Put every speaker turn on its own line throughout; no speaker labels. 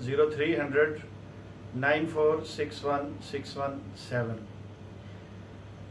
0300 9461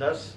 10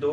2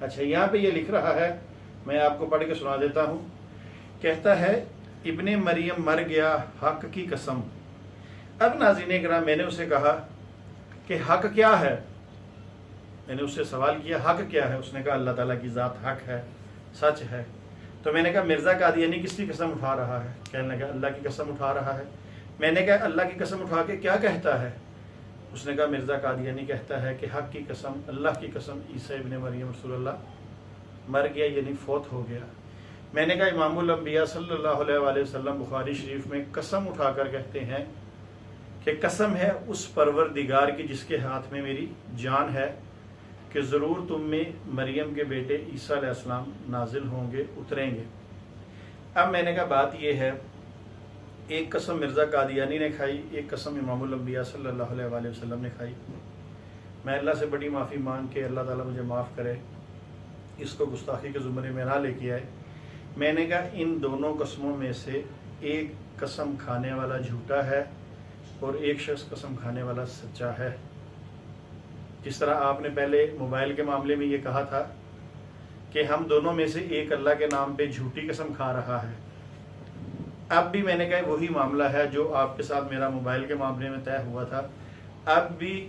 اچھا یہاں پہ یہ لکھ رہا ہے، میں آپ کو پڑھ کے سنا دیتا ہوں. کہتا ہے ابن مریم مر گیا حق کی قسم. اب ناظرین کرام میں نے اسے کہا کہ حق کیا ہے؟ میں نے اس سے سوال کیا حق کیا ہے؟ اس نے کہا اللہ تعالیٰ کی ذات حق ہے، سچ ہے. تو میں نے کہا مرزا قادیانی کس کی قسم اٹھا رہا ہے؟ کہنے لگا اللہ کی قسم اٹھا رہا ہے. میں نے کہا اللہ کی قسم اٹھا کے کیا کہتا ہے؟ اس نے کہا مرزا قادیانی کہتا ہے کہ حق کی قسم، اللہ کی قسم، عیسیٰ ابن مریم رسول اللہ مر گیا، یعنی فوت ہو گیا. میں نے کہا امام الانبیاء صلی اللہ علیہ وآلہ وسلم بخاری شریف میں قسم اٹھا کر کہتے ہیں کہ قسم ہے اس پروردگار کی جس کے ہاتھ میں میری جان ہے کہ ضرور تم میں مریم کے بیٹے عیسیٰ علیہ السلام نازل ہوں گے، اتریں گے. اب میں نے کہا بات یہ ہے، ایک قسم مرزا قادیانی نے کھائی، ایک قسم امام الانبیاء صلی اللہ علیہ وآلہ وسلم نے کھائی. میں اللہ سے بڑی معافی مانگ کے اللہ تعالیٰ مجھے معاف کرے، اس کو گستاخی کے زمرے میں نہ لے کے آئے. میں نے کہا ان دونوں قسموں میں سے ایک قسم کھانے والا جھوٹا ہے اور ایک شخص قسم کھانے والا سچا ہے. جس طرح آپ نے پہلے موبائل کے معاملے میں یہ کہا تھا کہ ہم دونوں میں سے ایک اللہ کے نام پہ جھوٹی قسم کھا رہا ہے، اب بھی میں نے کہا وہی معاملہ ہے جو آپ کے ساتھ میرا موبائل کے معاملے میں طے ہوا تھا. اب بھی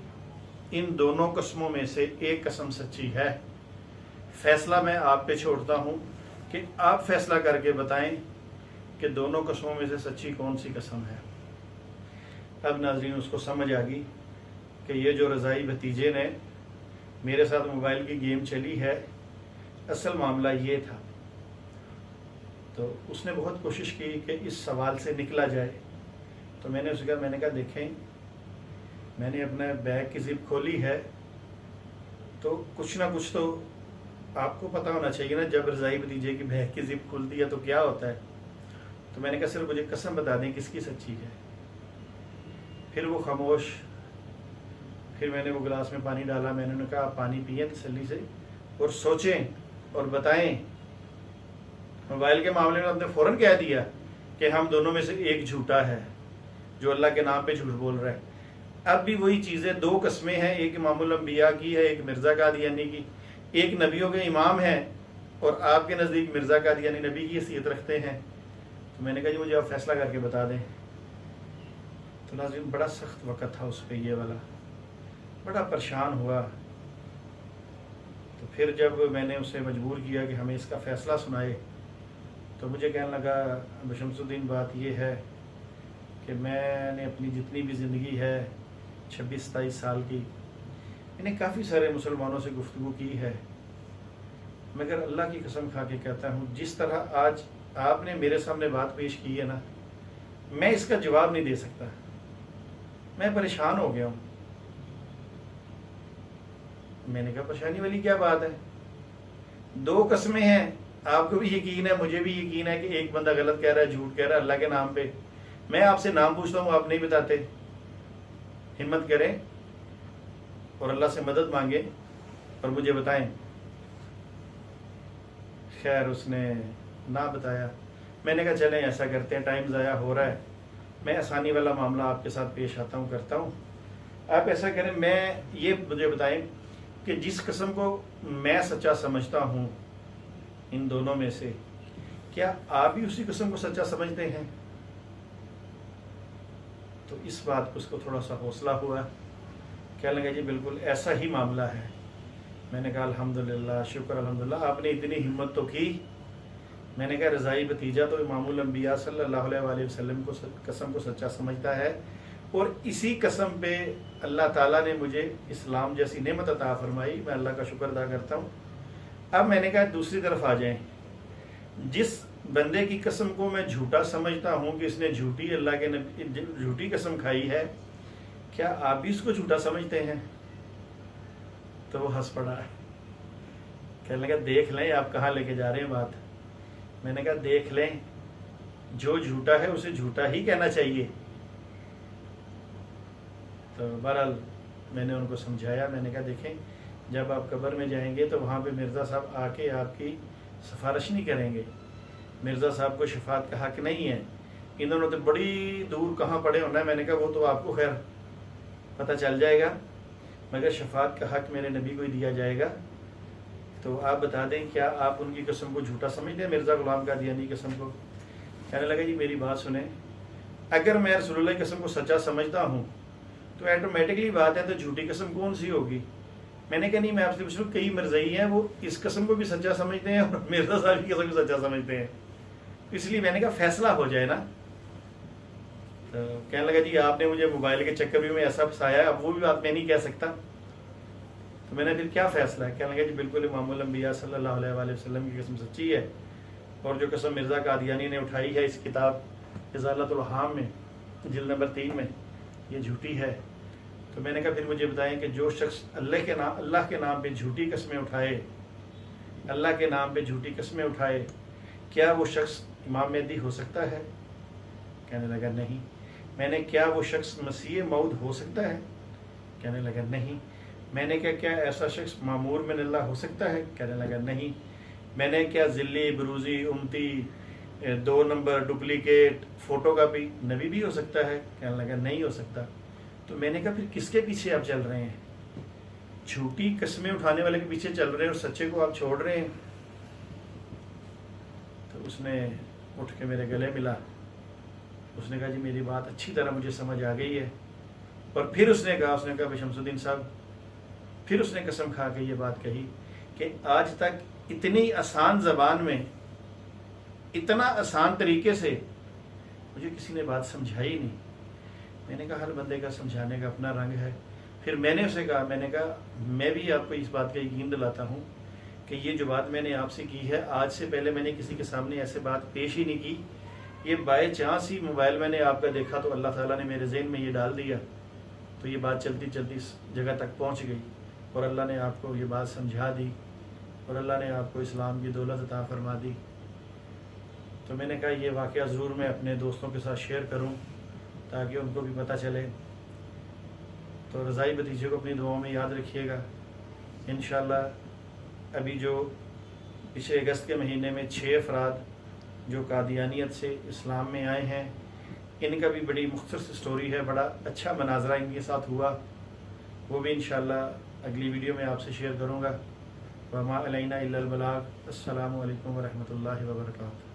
ان دونوں قسموں میں سے ایک قسم سچی ہے. فیصلہ میں آپ پہ چھوڑتا ہوں کہ آپ فیصلہ کر کے بتائیں کہ دونوں قسموں میں سے سچی کون سی قسم ہے. اب ناظرین اس کو سمجھ آ گئی کہ یہ جو رضائی بھتیجے نے میرے ساتھ موبائل کی گیم چلی ہے، اصل معاملہ یہ تھا. تو اس نے بہت کوشش کی کہ اس سوال سے نکلا جائے. تو میں نے اسے کہا، میں نے کہا دیکھیں میں نے اپنا بیگ کی زپ کھولی ہے تو کچھ نہ کچھ تو آپ کو پتہ ہونا چاہیے نا، جب رضائی بھتیجے کی بیگ کی زپ کھلتی ہے تو کیا ہوتا ہے. تو میں نے کہا صرف مجھے قسم بتا دیں کس کی سچی ہے. پھر وہ خاموش. پھر میں نے وہ گلاس میں پانی ڈالا، میں نے انہیں کہا آپ پانی پئیں تسلی سے اور سوچیں اور بتائیں. موبائل کے معاملے میں آپ نے فوراً کہہ دیا کہ ہم دونوں میں سے ایک جھوٹا ہے جو اللہ کے نام پہ جھوٹ بول رہا ہے. اب بھی وہی چیزیں، دو قسمیں ہیں، ایک امام الانبیاء کی ہے، ایک مرزا قادیانی کی. ایک نبیوں کے امام ہیں اور آپ کے نزدیک مرزا قادیانی نبی کی حیثیت رکھتے ہیں. تو میں نے کہا جی مجھے آپ فیصلہ کر کے بتا دیں. تو ناظرین بڑا سخت وقت تھا اس پہ، یہ والا بڑا پریشان ہوا. تو پھر جب میں نے اسے مجبور کیا کہ ہمیں اس کا فیصلہ سنائے تو مجھے کہنے لگا بشمس الدین بات یہ ہے کہ میں نے اپنی جتنی بھی زندگی ہے 26-27 سال کی، میں نے کافی سارے مسلمانوں سے گفتگو کی ہے، مگر اللہ کی قسم کھا کے کہتا ہوں جس طرح آج آپ نے میرے سامنے بات پیش کی ہے نا، میں اس کا جواب نہیں دے سکتا. میں پریشان ہو گیا ہوں. میں نے کہا پریشانی والی کیا بات ہے؟ دو قسمیں ہیں، آپ کو بھی یقین ہے، مجھے بھی یقین ہے کہ ایک بندہ غلط کہہ رہا ہے، جھوٹ کہہ رہا ہے اللہ کے نام پہ. میں آپ سے نام پوچھتا ہوں، آپ نہیں بتاتے. ہمت کریں اور اللہ سے مدد مانگیں اور مجھے بتائیں. خیر اس نے نہ بتایا. میں نے کہا چلیں ایسا کرتے ہیں، ٹائم ضائع ہو رہا ہے، میں آسانی والا معاملہ آپ کے ساتھ پیش آتا ہوں، کرتا ہوں. آپ ایسا کریں، میں یہ مجھے بتائیں کہ جس قسم کو میں سچا سمجھتا ہوں ان دونوں میں سے، کیا آپ بھی اسی قسم کو سچا سمجھتے ہیں؟ تو اس بات کو اس کو تھوڑا سا حوصلہ ہوا. کہنے لگا جی بالکل ایسا ہی معاملہ ہے. میں نے کہا الحمدللہ، شکر الحمدللہ، آپ نے اتنی ہمت تو کی. میں نے کہا رضائی بھتیجا تو امام الانبیاء صلی اللہ علیہ وآلہ وسلم کو قسم کو سچا سمجھتا ہے، اور اسی قسم پہ اللہ تعالیٰ نے مجھے اسلام جیسی نعمت عطا فرمائی. میں اللہ کا شکر ادا کرتا ہوں. اب میں نے کہا دوسری طرف آ جائیں. جس بندے کی قسم کو میں جھوٹا سمجھتا ہوں کہ اس نے جھوٹی اللہ کے جھوٹی قسم کھائی ہے، کیا آپ بھی اس کو جھوٹا سمجھتے ہیں؟ تو وہ ہنس پڑا. کہنے لگا دیکھ لیں آپ کہاں لے کے جا رہے ہیں بات. میں نے کہا دیکھ لیں، جو جھوٹا ہے اسے جھوٹا ہی کہنا چاہیے. تو بہرحال میں نے ان کو سمجھایا. میں نے کہا دیکھیں جب آپ قبر میں جائیں گے تو وہاں پہ مرزا صاحب آ کے آپ کی سفارش نہیں کریں گے. مرزا صاحب کو شفاعت کا حق نہیں ہے. انہوں نے تو بڑی دور کہاں پڑے ہونا ہے. میں نے کہا وہ تو آپ کو خیر پتہ چل جائے گا، مگر شفاعت کا حق میرے نبی کو ہی دیا جائے گا. تو آپ بتا دیں کیا آپ ان کی قسم کو جھوٹا سمجھتے ہیں، مرزا غلام قادیانی کی قسم کو؟ کہنے لگا جی میری بات سنیں، اگر میں رسول اللہ کی قسم کو سچا سمجھتا ہوں تو ایٹومیٹکلی بات ہے تو جھوٹی قسم کون سی ہوگی؟ میں نے کہا نہیں، میں آپ سے پوچھ رہا ہوں، کئی مرزائی ہیں وہ اس قسم کو بھی سچا سمجھتے ہیں اور مرزا صاحب کی قسم کو سچا سمجھتے ہیں، اس لیے میں نے کہا فیصلہ ہو جائے نا۔ تو کہنے لگا جی آپ نے مجھے موبائل کے چکر میں ایسا پھنسایا، اب وہ بھی بات میں نہیں کہہ سکتا۔ تو میں نے پھر کیا فیصلہ ہے؟ کہنے لگا جی بالکل امام الانبیاء صلی اللہ علیہ وآلہ وسلم کی قسم سچی ہے، اور جو قسم مرزا قادیانی نے اٹھائی ہے اس کتاب ازالۃ الحام میں جلد نمبر 3 میں، یہ جھوٹی ہے۔ تو میں نے کہا پھر مجھے بتائیں کہ جو شخص اللہ کے نام پہ جھوٹی قسمیں اٹھائے، اللہ کے نام پہ جھوٹی قسمیں اٹھائے، کیا وہ شخص امام مہدی ہو سکتا ہے؟ کہنے لگا نہیں۔ میں نے کیا وہ شخص مسیح موعود ہو سکتا ہے؟ کہنے لگا نہیں۔ میں نے کیا ایسا شخص معمور من اللہ ہو سکتا ہے؟ کہنے لگا نہیں۔ میں نے کیا ذلی، بروزی، امتی، 2 نمبر، ڈپلیکیٹ، فوٹو کاپی نبی بھی ہو سکتا ہے؟ کہنے لگا نہیں ہو سکتا۔ تو میں نے کہا پھر کس کے پیچھے آپ چل رہے ہیں؟ جھوٹی قسمیں اٹھانے والے کے پیچھے چل رہے ہیں اور سچے کو آپ چھوڑ رہے ہیں۔ تو اس نے اٹھ کے میرے گلے ملا، اس نے کہا جی میری بات اچھی طرح مجھے سمجھ آ گئی ہے، اور پھر اس نے کہا شمس الدین صاحب، پھر اس نے قسم کھا کے یہ بات کہی کہ آج تک اتنی آسان زبان میں، اتنا آسان طریقے سے مجھے کسی نے بات سمجھائی نہیں۔ میں نے کہا ہر بندے کا سمجھانے کا اپنا رنگ ہے۔ پھر میں نے اسے کہا، میں نے کہا میں بھی آپ کو اس بات کا یقین دلاتا ہوں کہ یہ جو بات میں نے آپ سے کی ہے، آج سے پہلے میں نے کسی کے سامنے ایسے بات پیش ہی نہیں کی۔ یہ بائی چانس ہی موبائل میں نے آپ کا دیکھا تو اللہ تعالیٰ نے میرے ذہن میں یہ ڈال دیا، تو یہ بات چلتی چلتی اس جگہ تک پہنچ گئی، اور اللہ نے آپ کو یہ بات سمجھا دی، اور اللہ نے آپ کو اسلام کی دولت عطا فرما دی۔ تو میں نے کہا یہ واقعہ ضرور میں اپنے دوستوں کے ساتھ شیئر کروں تاکہ ان کو بھی پتہ چلے۔ تو رضائی بھتیجے کو اپنی دعاؤں میں یاد رکھیے گا۔ انشاءاللہ ابھی جو پچھلے اگست کے مہینے میں 6 افراد جو قادیانیت سے اسلام میں آئے ہیں، ان کا بھی بڑی مختصر سٹوری ہے، بڑا اچھا مناظرہ ان کے ساتھ ہوا، وہ بھی انشاءاللہ اگلی ویڈیو میں آپ سے شیئر کروں گا۔ وما علینا الا البلاغ۔ السلام علیکم ورحمۃ اللہ وبرکاتہ۔